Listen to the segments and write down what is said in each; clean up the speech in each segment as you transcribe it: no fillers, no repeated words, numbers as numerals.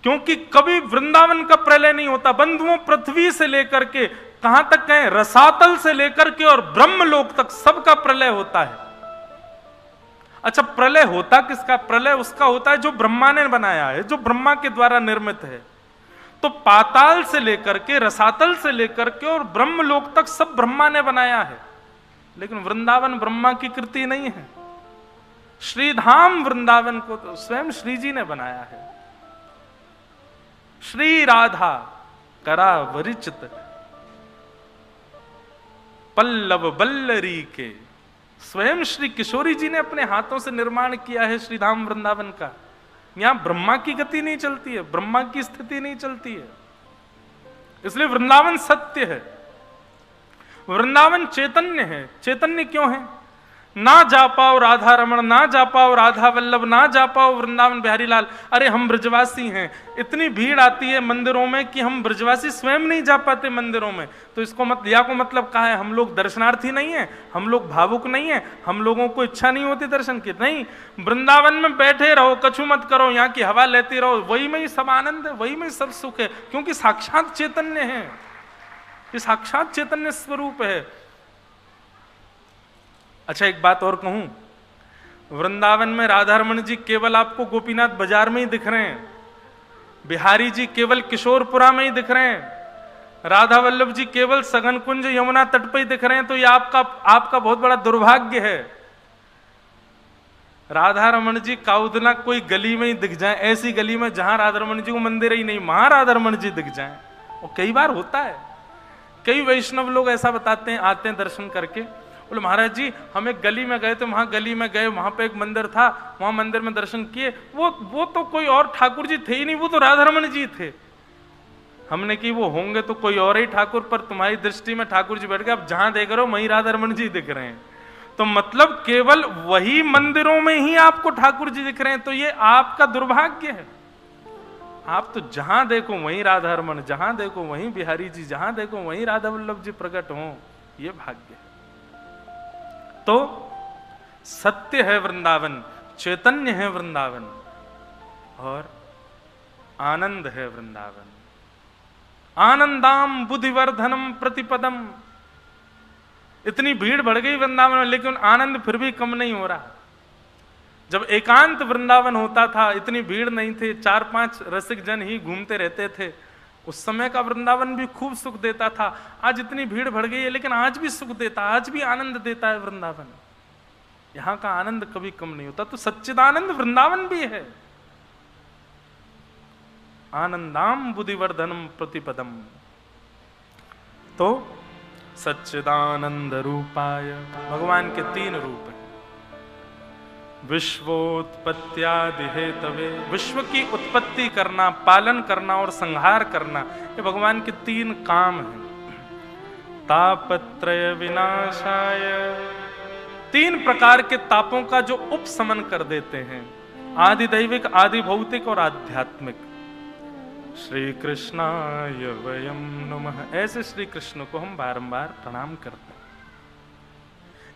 क्योंकि कभी वृंदावन का प्रलय नहीं होता। बंधुओं, पृथ्वी से लेकर के कहां तक कहें, रसातल से लेकर के और ब्रह्मलोक तक सबका प्रलय होता है। अच्छा, प्रलय होता किसका? प्रलय उसका होता है जो ब्रह्मा ने बनाया है, जो ब्रह्मा के द्वारा निर्मित है। तो पाताल से लेकर के, रसातल से लेकर के और ब्रह्मलोक तक सब ब्रह्मा ने बनाया है। लेकिन वृंदावन ब्रह्मा की कृति नहीं है। श्रीधाम वृंदावन को तो स्वयं श्री जी ने बनाया है। श्री राधा करा वरिचित पल्लव बल्लरी के, स्वयं श्री किशोरी जी ने अपने हाथों से निर्माण किया है श्रीधाम वृंदावन का। यहां ब्रह्मा की गति नहीं चलती है, ब्रह्मा की स्थिति नहीं चलती है। इसलिए वृंदावन सत्य है, वृंदावन चैतन्य है। चैतन्य क्यों है? ना जा पाओ राधा रमण, ना जा पाओ राधा वल्लभ, ना जा पाओ वृंदावन बिहारी लाल। अरे हम ब्रजवासी हैं, इतनी भीड़ आती है मंदिरों में कि हम ब्रजवासी स्वयं नहीं जा पाते मंदिरों में। तो इसको मतलब कहा है, हम लोग दर्शनार्थी नहीं है, हम लोग भावुक नहीं है, हम लोगों को इच्छा नहीं होती दर्शन की? नहीं, वृंदावन में बैठे रहो, कछु मत करो, यहाँ की हवा लेती रहो, वही में ही सब आनंद है, वही में ही सब सुख है। क्योंकि साक्षात चैतन्य है, ये साक्षात चैतन्य स्वरूप है। अच्छा, एक बात और कहूं, वृंदावन में राधा रमण जी केवल आपको गोपीनाथ बाजार में ही दिख रहे हैं, बिहारी जी केवल किशोरपुरा में ही दिख रहे हैं, राधा वल्लभ जी केवल सघन कुंज यमुना तट पर ही दिख रहे हैं। तो ये आपका बहुत बड़ा दुर्भाग्य है। राधा रमण जी काउदना कोई गली में ही दिख जाए, ऐसी गली में जहां राधा रमण जी को मंदिर ही नहीं, वहां राधा रमण जी दिख जाए। और कई बार होता है, कई वैष्णव लोग ऐसा बताते हैं, आते हैं दर्शन करके, बोले महाराज जी हम एक गली में गए थे, वहां गली में गए, वहां पे एक मंदिर था, वहां मंदिर में दर्शन किए, वो तो कोई और ठाकुर जी थे ही नहीं, वो तो राधा रमण जी थे। हमने कि वो होंगे तो कोई और ही ठाकुर, पर तुम्हारी दृष्टि में ठाकुर जी बैठ गए, अब जहां देख रहे हो वहीं राधा रमण जी दिख रहे हैं। तो मतलब केवल वही मंदिरों में ही आपको ठाकुर जी दिख रहे हैं, तो ये आपका दुर्भाग्य है। आप तो जहां देखो वहीं राधा रमण, जहां देखो वहीं बिहारी जी, जहां देखो वहीं राधा वल्लभ जी प्रकट हो, ये भाग्य है। तो सत्य है वृंदावन, चैतन्य है वृंदावन, और आनंद है वृंदावन। आनंदाम बुद्धिवर्धनम प्रतिपदम। इतनी भीड़ बढ़ गई वृंदावन में, लेकिन आनंद फिर भी कम नहीं हो रहा। जब एकांत वृंदावन होता था, इतनी भीड़ नहीं थी, 4-5 रसिक जन ही घूमते रहते थे, उस समय का वृंदावन भी खूब सुख देता था। आज इतनी भीड़ बढ़ गई है, लेकिन आज भी सुख देता, आज भी आनंद देता है वृंदावन। यहां का आनंद कभी कम नहीं होता। तो सच्चिदानंद वृंदावन भी है। आनंदाम बुद्धिवर्धनम प्रतिपदम। तो सच्चिदानंद रूपाय, भगवान के 3 रूप हैं। विश्वोत्पत्त्यादि हेतवे, विश्व की उत्पत्ति करना, पालन करना और संहार करना, ये भगवान के 3 काम हैं। तापत्रय विनाशाय, 3 प्रकार के तापों का जो उपशमन कर देते हैं, आदि दैविक, आदि भौतिक और आध्यात्मिक। श्री कृष्णाय वयम नमः, ऐसे श्री कृष्ण को हम बारंबार प्रणाम करते हैं।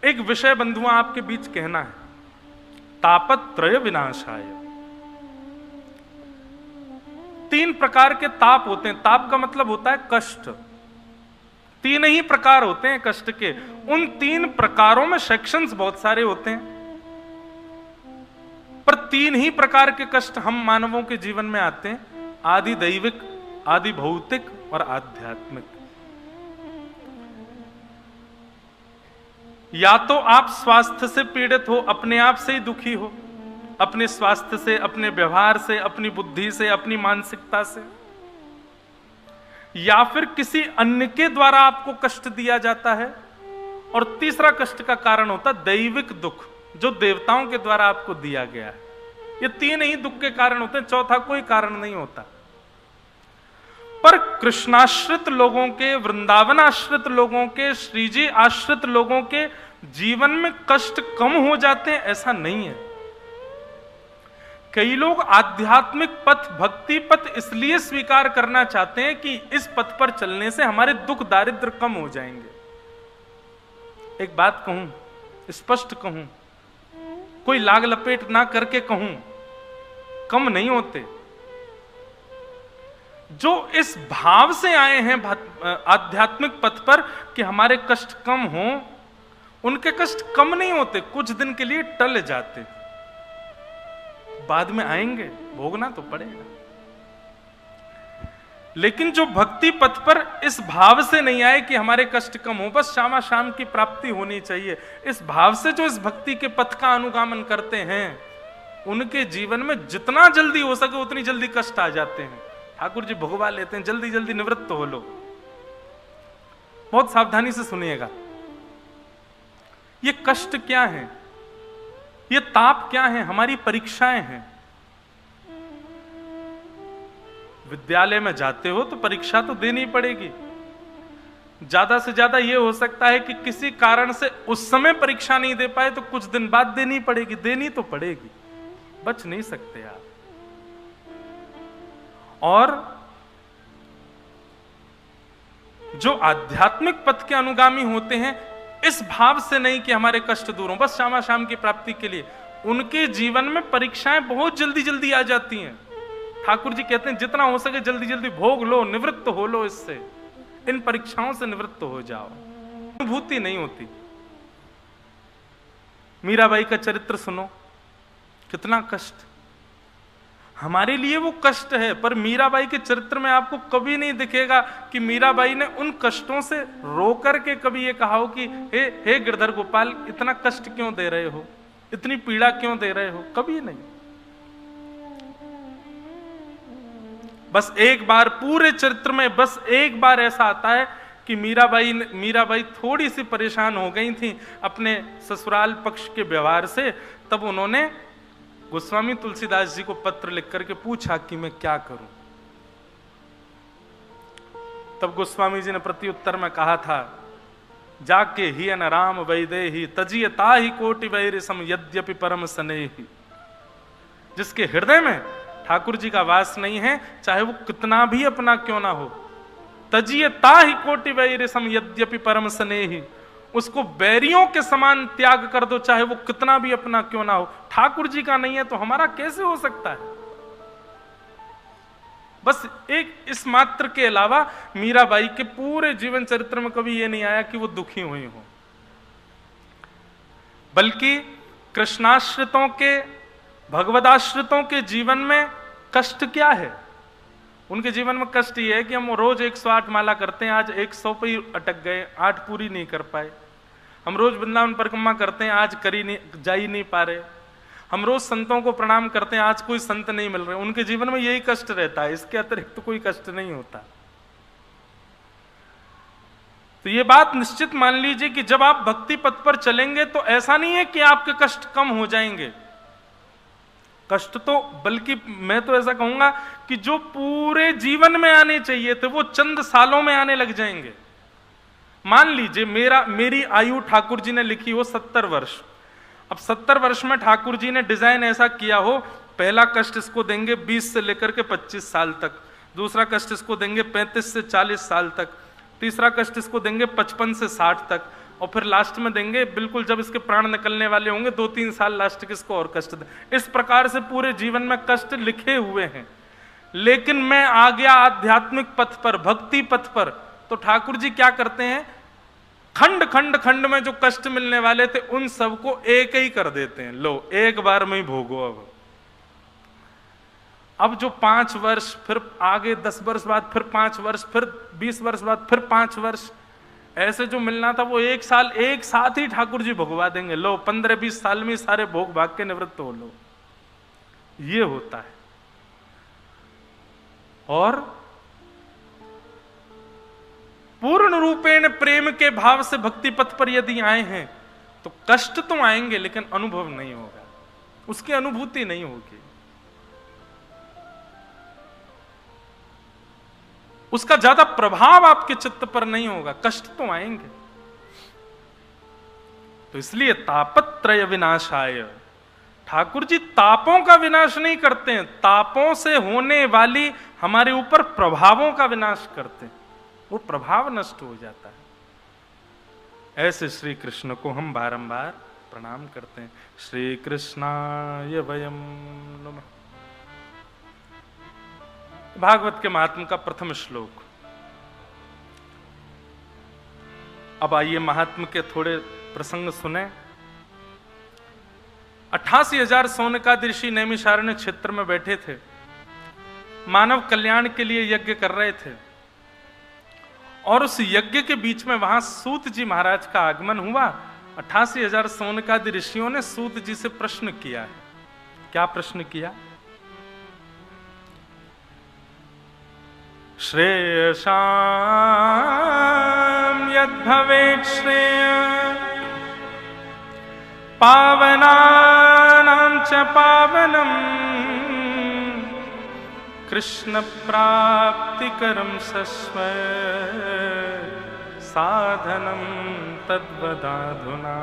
एक विषय बंधुओं आपके बीच कहना है, तापत्रय विनाशाय। 3 प्रकार के ताप होते हैं। ताप का मतलब होता है कष्ट। 3 ही प्रकार होते हैं कष्ट के। उन 3 प्रकारों में सेक्शंस बहुत सारे होते हैं, पर 3 ही प्रकार के कष्ट हम मानवों के जीवन में आते हैं, आदि दैविक, आदि भौतिक और आध्यात्मिक। या तो आप स्वास्थ्य से पीड़ित हो, अपने आप से ही दुखी हो, अपने स्वास्थ्य से, अपने व्यवहार से, अपनी बुद्धि से, अपनी मानसिकता से, या फिर किसी अन्य के द्वारा आपको कष्ट दिया जाता है, और तीसरा कष्ट का कारण होता है दैविक दुख, जो देवताओं के द्वारा आपको दिया गया है। ये 3 ही दुख के कारण होते हैं, चौथा कोई कारण नहीं होता। पर कृष्णाश्रित लोगों के, वृंदावन आश्रित लोगों के, श्रीजी आश्रित लोगों के जीवन में कष्ट कम हो जाते हैं, ऐसा नहीं है। कई लोग आध्यात्मिक पथ, भक्ति पथ इसलिए स्वीकार करना चाहते हैं कि इस पथ पर चलने से हमारे दुख दारिद्र कम हो जाएंगे। एक बात कहूं, स्पष्ट कहूं, कोई लाग लपेट ना करके कहूं, कम नहीं होते। जो इस भाव से आए हैं आध्यात्मिक पथ पर कि हमारे कष्ट कम हो, उनके कष्ट कम नहीं होते, कुछ दिन के लिए टल जाते, बाद में आएंगे, भोगना तो पड़ेगा। लेकिन जो भक्ति पथ पर इस भाव से नहीं आए कि हमारे कष्ट कम हो, बस शामा शाम की प्राप्ति होनी चाहिए, इस भाव से जो इस भक्ति के पथ का अनुगामन करते हैं, उनके जीवन में जितना जल्दी हो सके उतनी जल्दी कष्ट आ जाते हैं। ठाकुर जी भगवा लेते हैं, जल्दी जल्दी निवृत्त हो लो। बहुत सावधानी से सुनिएगा, ये कष्ट क्या है, ये ताप क्या है, हमारी परीक्षाएं हैं। विद्यालय में जाते हो तो परीक्षा तो देनी पड़ेगी। ज्यादा से ज्यादा यह हो सकता है कि किसी कारण से उस समय परीक्षा नहीं दे पाए तो कुछ दिन बाद देनी पड़ेगी, देनी तो पड़ेगी, बच नहीं सकते आप। और जो आध्यात्मिक पथ के अनुगामी होते हैं, इस भाव से नहीं कि हमारे कष्ट दूर हो, बस शामा शाम की प्राप्ति के लिए, उनके जीवन में परीक्षाएं बहुत जल्दी जल्दी आ जाती हैं। ठाकुर जी कहते हैं जितना हो सके जल्दी जल्दी भोग लो, निवृत्त हो लो, इससे इन परीक्षाओं से निवृत्त हो जाओ। अनुभूति नहीं होती। मीराबाई का चरित्र सुनो, कितना कष्ट, हमारे लिए वो कष्ट है, पर मीराबाई के चरित्र में आपको कभी नहीं दिखेगा कि मीराबाई ने उन कष्टों से रो करके कभी ये कहा हो कि हे गिरधर गोपाल, इतना कष्ट क्यों दे रहे हो, इतनी पीड़ा क्यों दे रहे हो, कभी नहीं। बस एक बार पूरे चरित्र में बस एक बार ऐसा आता है कि मीराबाई थोड़ी सी परेशान हो गई थी अपने ससुराल पक्ष के व्यवहार से, तब उन्होंने गोस्वामी तुलसीदास जी को पत्र लिख करके पूछा कि मैं क्या करूं। तब गोस्वामी जी ने प्रत्युत्तर में कहा था, जाके ही अन राम वैदेही तजियता ही कोटि वैर सम यद्यपि परम स्नेही। जिसके हृदय में ठाकुर जी का वास नहीं है, चाहे वो कितना भी अपना क्यों ना हो, तजियता ही कोटि वैर सम यद्यपि परम स्नेही, उसको बैरियों के समान त्याग कर दो, चाहे वो कितना भी अपना क्यों ना हो। ठाकुर जी का नहीं है तो हमारा कैसे हो सकता है। बस एक इस मात्र के अलावा मीराबाई के पूरे जीवन चरित्र में कभी यह नहीं आया कि वो दुखी हुई हो, बल्कि कृष्णाश्रितों के, भगवदाश्रितों के जीवन में कष्ट क्या है। उनके जीवन में कष्ट ये है कि हम रोज 108 माला करते हैं, आज 100 पे ही अटक गए, 8 पूरी नहीं कर पाए। हम रोज वृंदावन परिक्रमा करते हैं, आज जा ही नहीं पा रहे। हम रोज संतों को प्रणाम करते हैं, आज कोई संत नहीं मिल रहे। उनके जीवन में यही कष्ट रहता है, इसके अतिरिक्त तो कोई कष्ट नहीं होता। तो ये बात निश्चित मान लीजिए कि जब आप भक्ति पथ पर चलेंगे तो ऐसा नहीं है कि आपके कष्ट कम हो जाएंगे। कष्ट तो, बल्कि मैं तो ऐसा कहूंगा कि जो पूरे जीवन में आने चाहिए थे वो चंद सालों में आने लग जाएंगे। मान लीजिए मेरी आयु ठाकुर जी ने लिखी हो 70 वर्ष। अब 70 वर्ष में ठाकुर जी ने डिजाइन ऐसा किया हो, पहला कष्ट इसको देंगे 20 से लेकर के 25 साल तक, दूसरा कष्ट इसको देंगे 35 से 40 साल तक, तीसरा कष्ट इसको देंगे 55 से 60 तक, और फिर लास्ट में देंगे बिल्कुल जब इसके प्राण निकलने वाले होंगे 2-3 साल लास्ट किसको और कष्ट दें। इस प्रकार से पूरे जीवन में कष्ट लिखे हुए हैं। लेकिन मैं आ गया आध्यात्मिक पथ पर, भक्ति पथ पर, तो ठाकुर जी क्या करते हैं, खंड खंड खंड में जो कष्ट मिलने वाले थे उन सबको एक ही कर देते हैं, लो एक बार में ही भोगो। अब जो 5 वर्ष, फिर आगे 10 वर्ष बाद फिर 5 वर्ष, फिर 20 वर्ष बाद फिर 5 वर्ष, ऐसे जो मिलना था वो एक साल एक साथ ही ठाकुर जी भोगवा देंगे। लो 15-20 साल में सारे भोग भाग के निवृत्त हो लो। ये होता है। और पूर्ण रूपेण प्रेम के भाव से भक्ति पथ पर यदि आए हैं तो कष्ट तो आएंगे लेकिन अनुभव नहीं होगा, उसकी अनुभूति नहीं होगी, उसका ज्यादा प्रभाव आपके चित्त पर नहीं होगा। कष्ट तो आएंगे। तो इसलिए तापत्रय विनाशाय, ठाकुर जी तापों का विनाश नहीं करते हैं, तापों से होने वाली हमारे ऊपर प्रभावों का विनाश करते हैं, वो प्रभाव नष्ट हो जाता है। ऐसे श्री कृष्ण को हम बारंबार प्रणाम करते हैं। श्री कृष्णाय वयम नमः। भागवत के महात्म का प्रथम श्लोक। अब आइए महात्म के थोड़े प्रसंग सुने। 88,000 सोनकादि ऋषि नैमिषारण्य क्षेत्र में बैठे थे, मानव कल्याण के लिए यज्ञ कर रहे थे, और उस यज्ञ के बीच में वहां सूत जी महाराज का आगमन हुआ। 88,000 सोनकादि ऋषियों ने सूत जी से प्रश्न किया है। क्या प्रश्न किया? श्रेयसां यद्भवेत् श्रेय पावनानां च पावनम् कृष्ण प्राप्तिकरं सस्व साधनं तद्वदाधुना।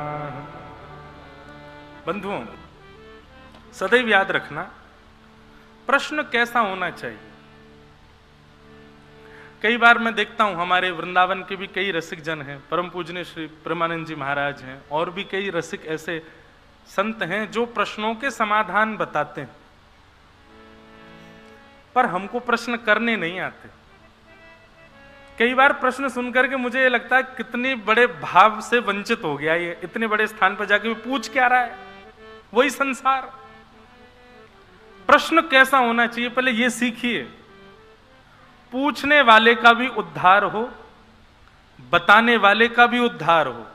बंधुओं, सदैव याद रखना, प्रश्न कैसा होना चाहिए। कई बार मैं देखता हूं हमारे वृंदावन के भी कई रसिक जन हैं, परम पूजनीय श्री प्रेमानंद जी महाराज हैं, और भी कई रसिक ऐसे संत हैं जो प्रश्नों के समाधान बताते हैं, पर हमको प्रश्न करने नहीं आते। कई बार प्रश्न सुनकर के मुझे ये लगता है कितने बड़े भाव से वंचित हो गया ये, इतने बड़े स्थान पर जाके पूछ क्या रहा है, वही संसार। प्रश्न कैसा होना चाहिए पहले ये सीखिए। पूछने वाले का भी उद्धार हो, बताने वाले का भी उद्धार हो।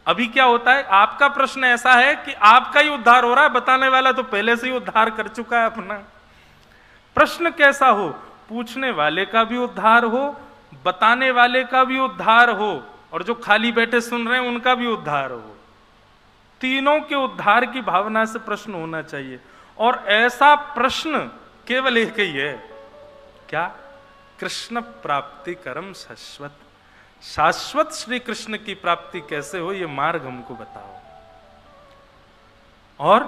अभी क्या होता है, आपका प्रश्न ऐसा है कि आपका ही उद्धार हो रहा है, बताने वाला तो पहले से ही उद्धार कर चुका है अपना। प्रश्न कैसा हो, पूछने वाले का भी उद्धार हो, बताने वाले का भी उद्धार हो, और जो खाली बैठे सुन रहे हैं उनका भी उद्धार हो। तीनों के उद्धार की भावना से प्रश्न होना चाहिए। और ऐसा प्रश्न केवल एक ही है, क्या? कृष्ण प्राप्ति करम शाश्वत। शाश्वत श्री कृष्ण की प्राप्ति कैसे हो, ये मार्ग हमको बताओ। और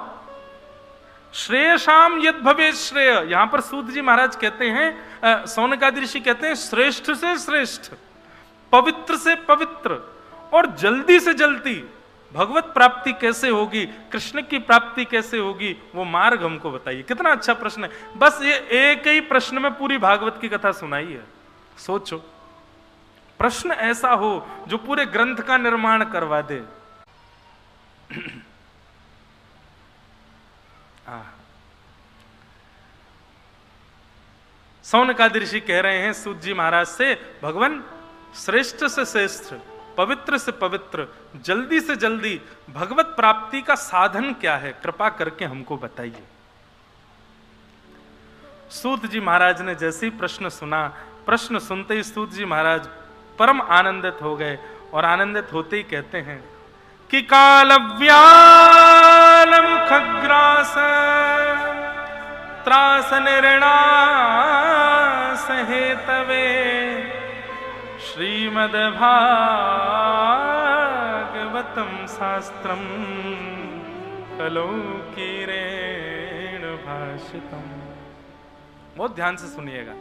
श्रेयसाम यद भवे श्रेय, यहां पर सूत जी महाराज कहते हैं, सौनकादि ऋषि कहते हैं, श्रेष्ठ से श्रेष्ठ, पवित्र से पवित्र और जल्दी से जल्दी भगवत प्राप्ति कैसे होगी, कृष्ण की प्राप्ति कैसे होगी, वो मार्ग हमको बताइए। कितना अच्छा प्रश्न है। बस ये एक ही प्रश्न में पूरी भागवत की कथा सुनाई है। सोचो, प्रश्न ऐसा हो जो पूरे ग्रंथ का निर्माण करवा दे। सौनकादि ऋषि कह रहे हैं सूत जी महाराज से, भगवान श्रेष्ठ से श्रेष्ठ, पवित्र से पवित्र, जल्दी से जल्दी भगवत प्राप्ति का साधन क्या है, कृपा करके हमको बताइए। सूत जी महाराज ने जैसे ही प्रश्न सुना, प्रश्न सुनते ही सूत जी महाराज परम आनंदित हो गए, और आनंदित होते ही कहते हैं कि कालव्यालम खग्रास त्रास निर्णास हेतवे श्रीमद्भागवतम शास्त्रम कलौकीरेण भाषितम। बहुत ध्यान से सुनिएगा।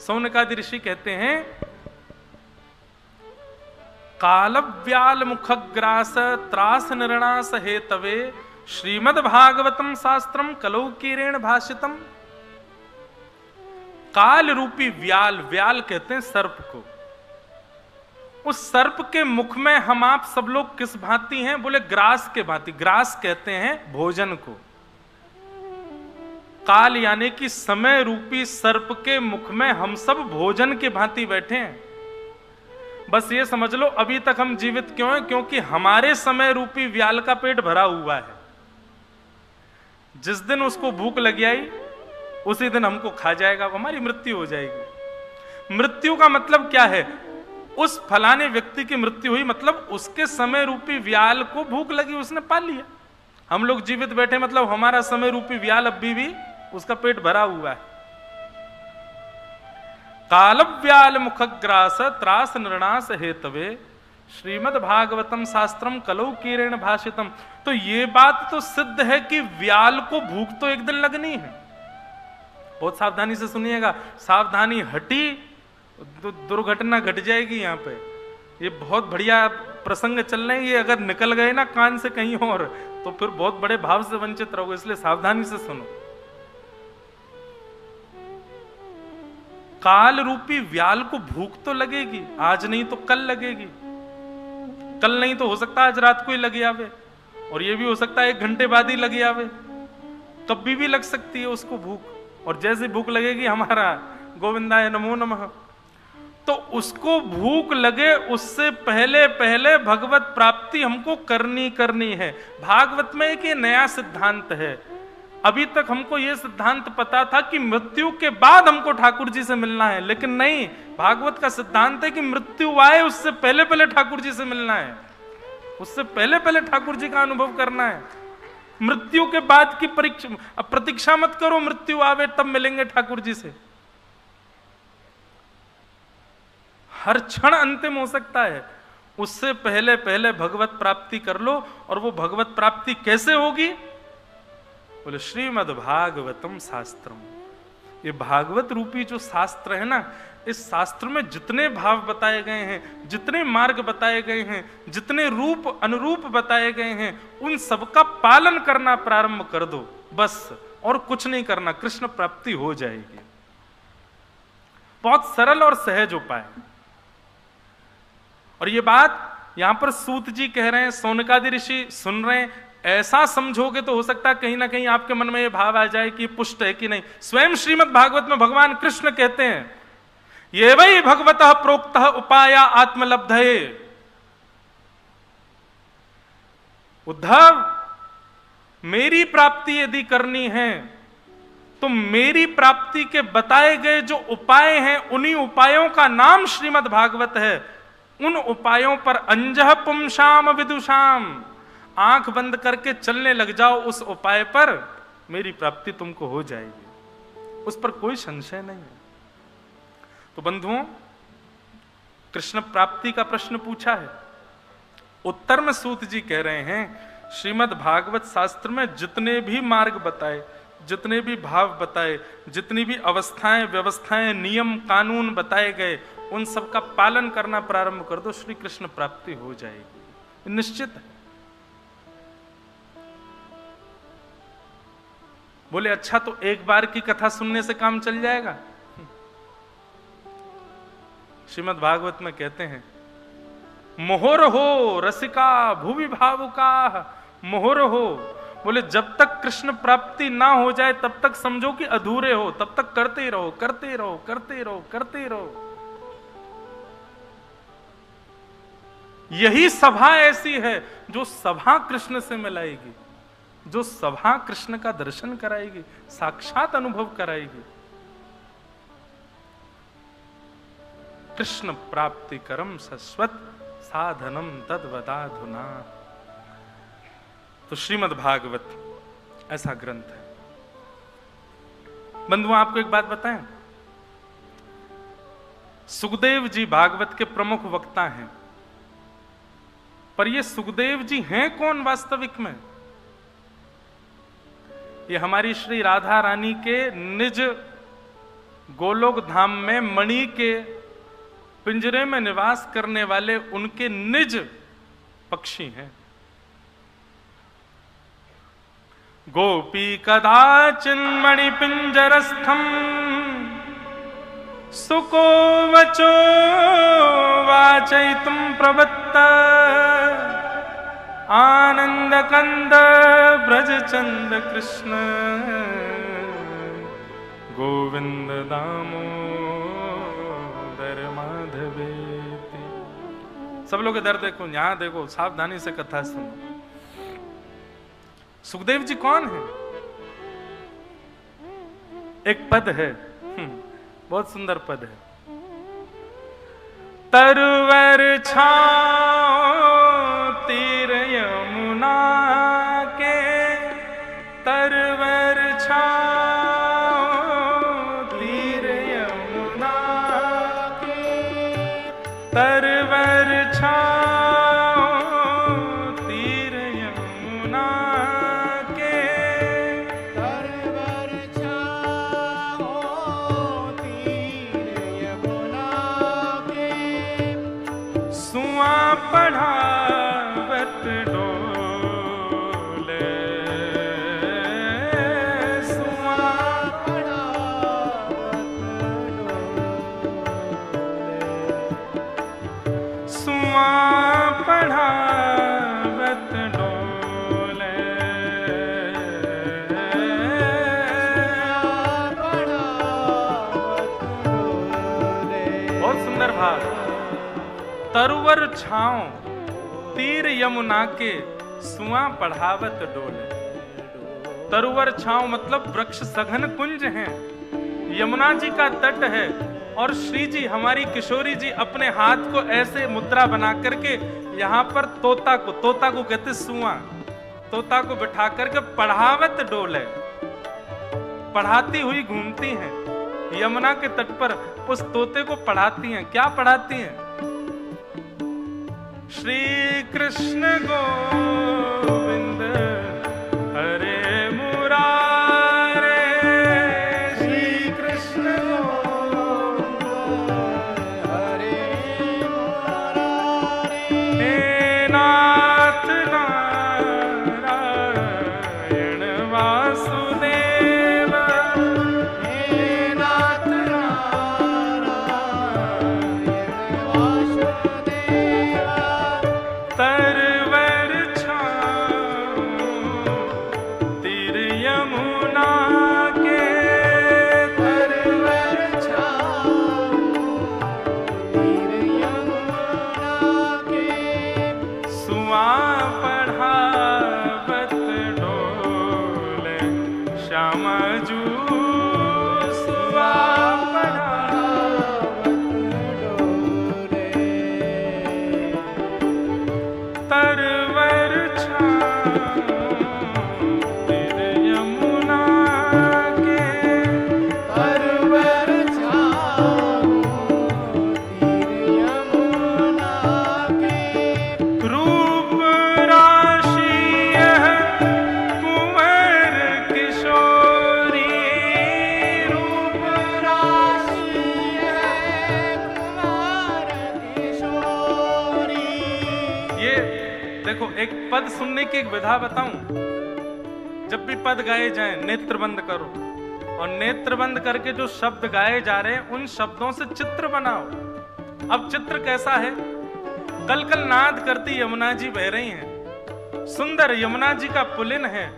सौनकादि ऋषि कहते हैं, कालव्याल मुखग्रास त्रास निर्णास हेतवे श्रीमद्भागवतम शास्त्रम कलौकीरेण भाषितम। काल रूपी व्याल, व्याल कहते हैं सर्प को, उस सर्प के मुख में हम आप सब लोग किस भांति हैं? बोले ग्रास के भांति। ग्रास कहते हैं भोजन को। काल यानी कि समय रूपी सर्प के मुख में हम सब भोजन के भांति बैठे हैं। बस ये समझ लो, अभी तक हम जीवित क्यों हैं? क्योंकि हमारे समय रूपी व्याल का पेट भरा हुआ है। जिस दिन उसको भूख लग आई उसी दिन हमको खा जाएगा, हमारी मृत्यु हो जाएगी। मृत्यु का मतलब क्या है? उस फलाने व्यक्ति की मृत्यु हुई, मतलब उसके समय रूपी व्याल को भूख लगी, उसने पा लिया। हम लोग जीवित बैठे मतलब हमारा समय रूपी व्याल अभी भी उसका पेट भरा हुआ है। कालव्याल मुखग्रास त्रास निर्णास हेतवे श्रीमद् भागवतम शास्त्रम कलौकीरेण भाषितम। तो ये बात तो सिद्ध है कि व्याल को भूख तो एक दिन लगनी है। बहुत सावधानी से सुनिएगा, सावधानी हटी तो दुर्घटना घट जाएगी। यहाँ पे ये बहुत बढ़िया प्रसंग चल रहे हैं, ये अगर निकल गए ना कान से कहीं और तो फिर बहुत बड़े भाव से वंचित रहोगे, इसलिए सावधानी से सुनो। काल रूपी व्याल को भूख तो लगेगी, आज नहीं तो कल लगेगी, कल नहीं तो हो सकता आज रात को ही लग आवे, और ये भी हो सकता है 1 घंटे बाद ही लग आवे, कभी भी लग सकती है उसको भूख। और जैसे भूख लगेगी हमारा गोविंदाय नमो नमः, तो उसको भूख लगे उससे पहले पहले भगवत प्राप्ति हमको करनी है। भागवत में एक ये नया सिद्धांत है, अभी तक हमको ये सिद्धांत पता था कि मृत्यु के बाद हमको ठाकुर जी से मिलना है, लेकिन नहीं, भागवत का सिद्धांत है कि मृत्यु आए उससे पहले पहले ठाकुर जी से मिलना है, उससे पहले पहले ठाकुर जी का अनुभव करना है। मृत्यु के बाद की प्रतीक्षा मत करो, मृत्यु आवे तब मिलेंगे ठाकुर जी से। हर क्षण अंतिम हो सकता है, उससे पहले पहले भगवत प्राप्ति कर लो। और वो भगवत प्राप्ति कैसे होगी? बोले श्रीमद् भागवतम शास्त्रम। ये भागवत रूपी जो शास्त्र है ना, इस शास्त्र में जितने भाव बताए गए हैं, जितने मार्ग बताए गए हैं, जितने रूप अनुरूप बताए गए हैं, उन सबका पालन करना प्रारंभ कर दो बस, और कुछ नहीं करना, कृष्ण प्राप्ति हो जाएगी। बहुत सरल और सहज उपाय। और ये बात यहां पर सूत जी कह रहे हैं, सौनकादि ऋषि सुन रहे हैं। ऐसा समझोगे तो हो सकता है कहीं ना कहीं आपके मन में ये भाव आ जाए कि पुष्ट है कि नहीं। स्वयं श्रीमद् भागवत में भगवान कृष्ण कहते हैं, ये वही भगवतः प्रोक्तः उपाया आत्मलब्धये। उद्धव, मेरी प्राप्ति यदि करनी है तो मेरी प्राप्ति के बताए गए जो उपाय हैं, उन्हीं उपायों का नाम श्रीमद् भागवत है। उन उपायों पर अंजह पुंसाम विदुषाम, आंख बंद करके चलने लग जाओ उस उपाय पर, मेरी प्राप्ति तुमको हो जाएगी, उस पर कोई संशय नहीं है। तो बंधुओं, कृष्ण प्राप्ति का प्रश्न पूछा है, उत्तर में सूत जी कह रहे हैं श्रीमद् भागवत शास्त्र में जितने भी मार्ग बताए, जितने भी भाव बताए, जितनी भी अवस्थाएं व्यवस्थाएं नियम कानून बताए गए, उन सब का पालन करना प्रारंभ कर दो, श्री कृष्ण प्राप्ति हो जाएगी, निश्चित है। बोले अच्छा, तो एक बार की कथा सुनने से काम चल जाएगा? श्रीमद् भागवत में कहते हैं, मोहर हो रसिका भुवि भावुका, मोहर हो। बोले जब तक कृष्ण प्राप्ति ना हो जाए तब तक समझो कि अधूरे हो, तब तक करते रहो करते रहो करते रहो करते रहो। यही सभा ऐसी है जो सभा कृष्ण से मिलाएगी, जो सभा कृष्ण का दर्शन कराएगी, साक्षात अनुभव कराएगी। कृष्ण प्राप्ति करम शश्वत साधनम तद्वदाधुना। तो श्रीमद् भागवत ऐसा ग्रंथ है। बंधुओं, आपको एक बात बताएं, सुखदेव जी भागवत के प्रमुख वक्ता हैं, पर ये सुखदेव जी हैं कौन वास्तविक में? ये हमारी श्री राधा रानी के निज गोलोक धाम में मणि के पिंजरे में निवास करने वाले उनके निज पक्षी हैं। गोपी कदाचिन मणि पिंजरस्थम सुको वचो वाचयितुम प्रवत्त आनंद कंद ब्रज चंद कृष्ण गोविंद दामोदर माधवेति। सब लोग इधर देखो, यहां देखो, सावधानी से कथा सुनो। सुखदेव जी कौन है? एक पद है, बहुत सुंदर पद है, तरवर छाओ तीर यमुना के, तरवर छाओ तीर यमुना के, तरवर छाओ तीर यमुना के, तरवर छाओ तीर यमुना के, सुआ पढ़ा भाग। तरुवर छांव तीर यमुना के सुआ पढ़ावत डोले। तरुवर छांव मतलब वृक्ष सघन कुंज हैं, यमुना जी का तट है और श्री जी हमारी किशोरी जी अपने हाथ को ऐसे मुद्रा बना करके यहाँ पर तोता को कहते सुआ, तोता को बिठा करके पढ़ावत डोले, पढ़ाती हुई घूमती हैं यमुना के तट पर। उस तोते को पढ़ाती हैं। क्या पढ़ाती हैं? श्री कृष्ण गोविंद हरे मुरारे, श्री कृष्ण गोविंद हरे मुरारे, हे नाथ नारायण वासुदेव, हे नाथ नारायण वासुदेव। तरवर छांव तीर यमुना के, तरवर छांव तीर यमुना के, सुआ पढ़ावत डोले श्यामा जू, सुआ पढ़ावत डोले। तरवर छांव तीर यमुना के, तरवर छांव तीर यमुना के। रूप राशि यह कुंवर किशोरी, रूप राशि यह कुंवर किशोरी। ये देखो, एक पद सुनने की एक विधा बताऊं। जब भी पद गाए जाएं नेत्र बंद करो और नेत्र बंद करके जो शब्द गाए जा रहे हैं उन शब्दों से चित्र बनाओ। अब चित्र कैसा है? कल कल नाद करती यमुना जी बह रही हैं, सुंदर यमुना जी का पुलिन है,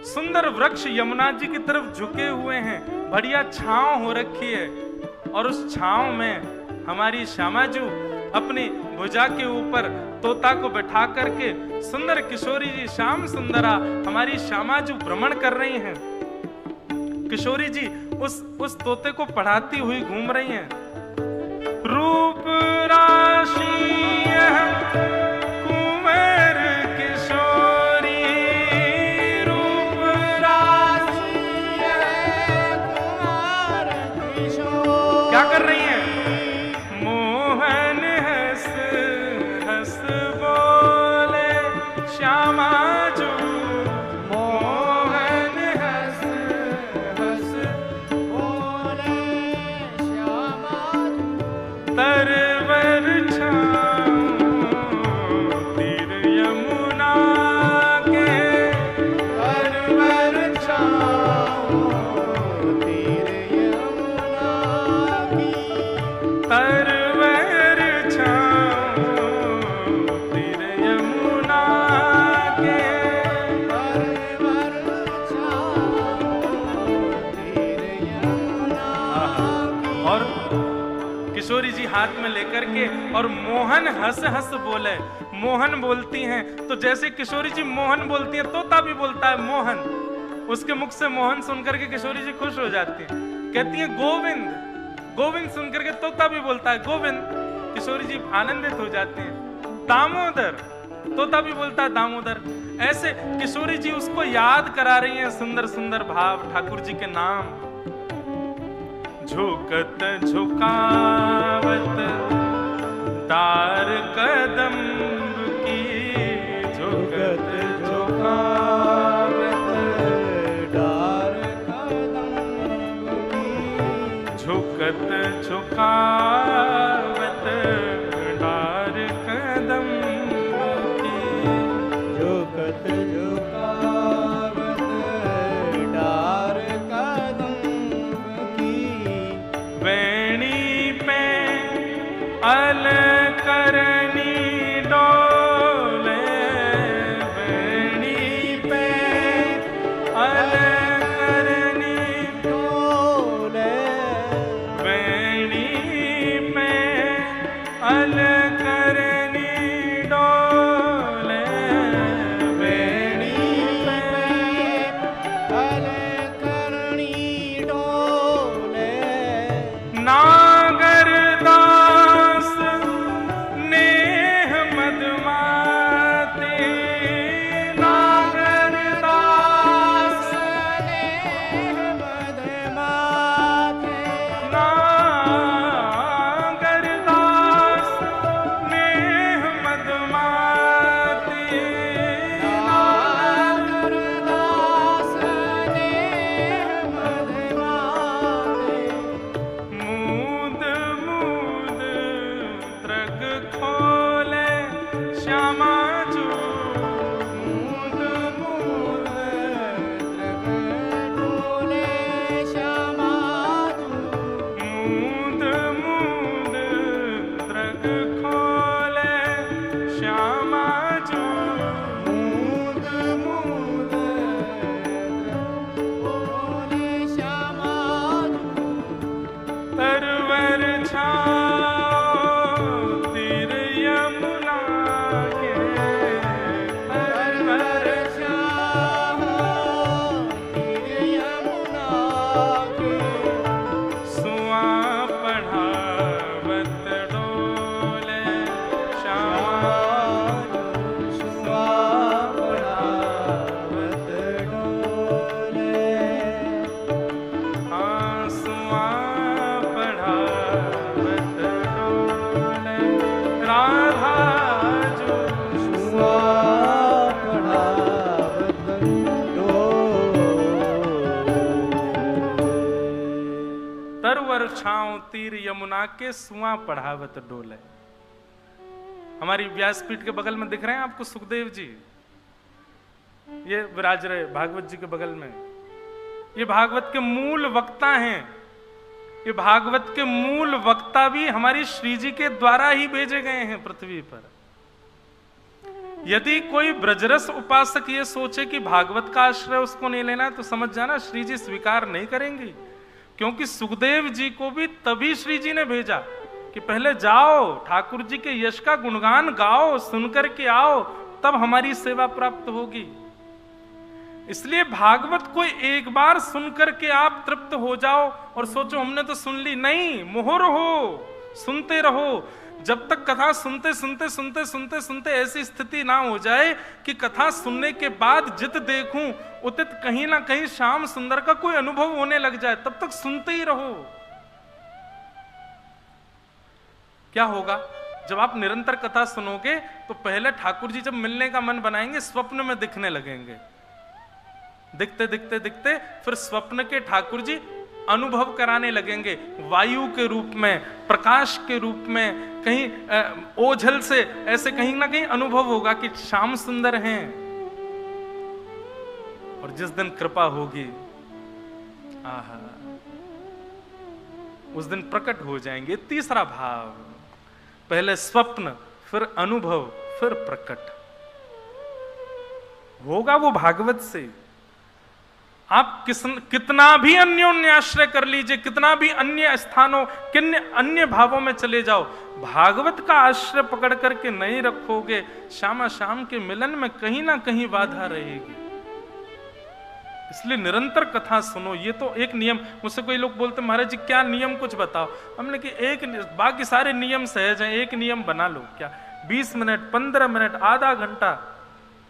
सुंदर वृक्ष यमुना जी की तरफ झुके हुए हैं, बढ़िया छांव हो रखी है और उस छांव में हमारी श्यामा जी अपनी भुजा के ऊपर तोता को बैठा करके सुंदर किशोरी जी श्याम सुंदरा हमारी श्यामा जी भ्रमण कर रही हैं। किशोरी जी उस तोते को पढ़ाती हुई घूम रही हैं। रूप राशि यह कुंवर किशोरी, रूप राशि यह कुंवर किशोरी। क्या कर रही हैं? मोहन हंस हंस बोले श्यामा जो, मोहन हंस हंस बोले श्यामा जो। तरवर छांव तीर यमुना के, तरवर छांव तीर यमुना की, तरवर छांव तीर यमुना के, तरवर छांव तीर यमुना की। और किशोरी जी हाथ में लेकर के और मोहन हंस हंस बोले। मोहन बोलती हैं तो जैसे किशोरी जी मोहन बोलती हैं, तोता भी बोलता है मोहन। उसके मुख से मोहन सुनकर के किशोरी जी खुश हो जाती हैं, कहती हैं गोविंद। गोविंद सुनकर के तोता भी बोलता है गोविंद, किशोरी जी आनंदित हो जाती हैं। दामोदर, तोता भी बोलता है दामोदर। ऐसे किशोरी जी उसको याद करा रही हैं सुंदर सुंदर भाव ठाकुर जी के नाम। झुकत झुकावत तार कदम की, झुकत झुकावत तार कदम की, झुकत झुकावत तार कदम की, झुकत झुकावत तार कदम की। वेणी पे अलकरनी डोले, वेणी पे अलकरनी डोले, वेणी पे सुआ पढ़ावत डोले, राधा जो सुआ पढ़ावत डोले। तरवर छांव तीर यमुना के सुआ पढ़ावत डोले। हमारी व्यासपीठ के बगल में दिख रहे हैं आपको सुखदेव जी, ये विराज रहे भागवत जी के बगल में। ये भागवत के मूल वक्ता हैं। ये भागवत के मूल वक्ता भी हमारी श्री जी के द्वारा ही भेजे गए हैं पृथ्वी पर। यदि कोई ब्रजरस उपासक ये सोचे कि भागवत का आश्रय उसको नहीं लेना है, तो समझ जाना श्री जी स्वीकार नहीं करेंगी। क्योंकि सुखदेव जी को भी तभी श्री जी ने भेजा कि पहले जाओ ठाकुर जी के यश का गुणगान गाओ, सुनकर के आओ, तब हमारी सेवा प्राप्त होगी। इसलिए भागवत को एक बार सुनकर के आप तृप्त हो जाओ और सोचो हमने तो सुन ली, नहीं, मोहर हो, सुनते रहो। जब तक कथा सुनते सुनते सुनते सुनते सुनते ऐसी स्थिति ना हो जाए कि कथा सुनने के बाद जित देखूं उतित कहीं ना कहीं श्याम सुंदर का कोई अनुभव होने लग जाए, तब तक सुनते ही रहो। क्या होगा जब आप निरंतर कथा सुनोगे तो पहले ठाकुर जी जब मिलने का मन बनाएंगे स्वप्न में दिखने लगेंगे, दिखते दिखते दिखते फिर स्वप्न के ठाकुर जी अनुभव कराने लगेंगे, वायु के रूप में, प्रकाश के रूप में, कहीं ओझल से ऐसे कहीं ना कहीं अनुभव होगा कि श्याम सुंदर हैं। और जिस दिन कृपा होगी, आहा, उस दिन प्रकट हो जाएंगे। तीसरा भाव, पहले स्वप्न, फिर अनुभव, फिर प्रकट होगा वो भागवत से। आप कितना भी अन्योन्याश्रय कर लीजिए, कितना भी अन्य स्थानों किन्ने अन्य भावों में चले जाओ, भागवत का आश्रय पकड़ करके नहीं रखोगे, श्यामा श्याम के मिलन में कहीं ना कहीं बाधा रहेगी। इसलिए निरंतर कथा सुनो। ये तो एक नियम। मुझसे कोई लोग बोलते महाराज जी क्या नियम कुछ बताओ। हमने कि एक, बाकी सारे नियम सहज हैं, एक नियम बना लो। क्या 20 मिनट, 15 मिनट, आधा घंटा,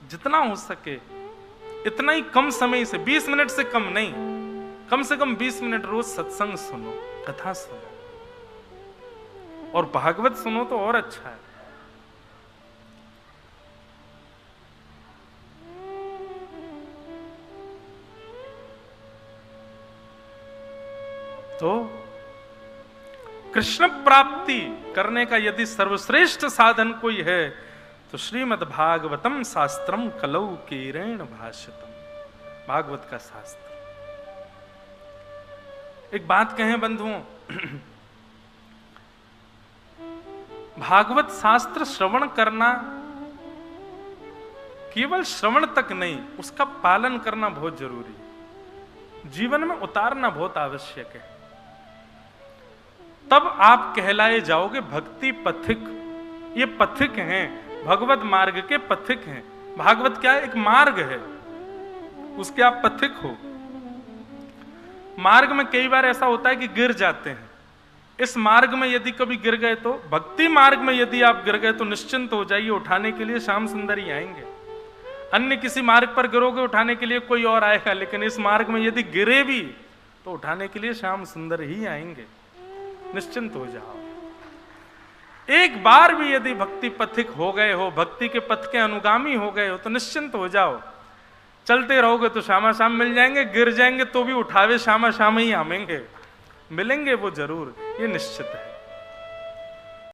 जितना हो सके इतना ही कम समय से, 20 मिनट से कम नहीं, कम से कम 20 मिनट रोज सत्संग सुनो, कथा सुनो, और भागवत सुनो तो और अच्छा है। तो कृष्ण प्राप्ति करने का यदि सर्वश्रेष्ठ साधन कोई है तो श्रीमद् भागवतम शास्त्रम कलौ कीरेण भाषितम, भागवत का शास्त्र। एक बात कहें बंधुओं, भागवत शास्त्र श्रवण करना केवल श्रवण तक नहीं, उसका पालन करना बहुत जरूरी है, जीवन में उतारना बहुत आवश्यक है। तब आप कहलाए जाओगे भक्ति पथिक। ये पथिक हैं, भगवत मार्ग के पथिक हैं। भागवत क्या है? एक मार्ग है, उसके आप पथिक हो। मार्ग में कई बार ऐसा होता है कि गिर जाते हैं। इस मार्ग में यदि कभी गिर गए तो, भक्ति मार्ग में यदि आप गिर गए तो निश्चिंत हो जाइए, उठाने के लिए श्याम सुंदर ही आएंगे। अन्य किसी मार्ग पर गिरोगे उठाने के लिए कोई और आएगा, लेकिन इस मार्ग में यदि गिरे भी तो उठाने के लिए श्याम सुंदर ही आएंगे। निश्चिंत हो जाओ। एक बार भी यदि भक्ति पथिक हो गए हो, भक्ति के पथ के अनुगामी हो गए हो, तो निश्चिंत हो जाओ। चलते रहोगे तो श्यामा श्याम मिल जाएंगे, गिर जाएंगे तो भी उठावे श्यामा श्याम ही आमेंगे, मिलेंगे वो जरूर, ये निश्चित है।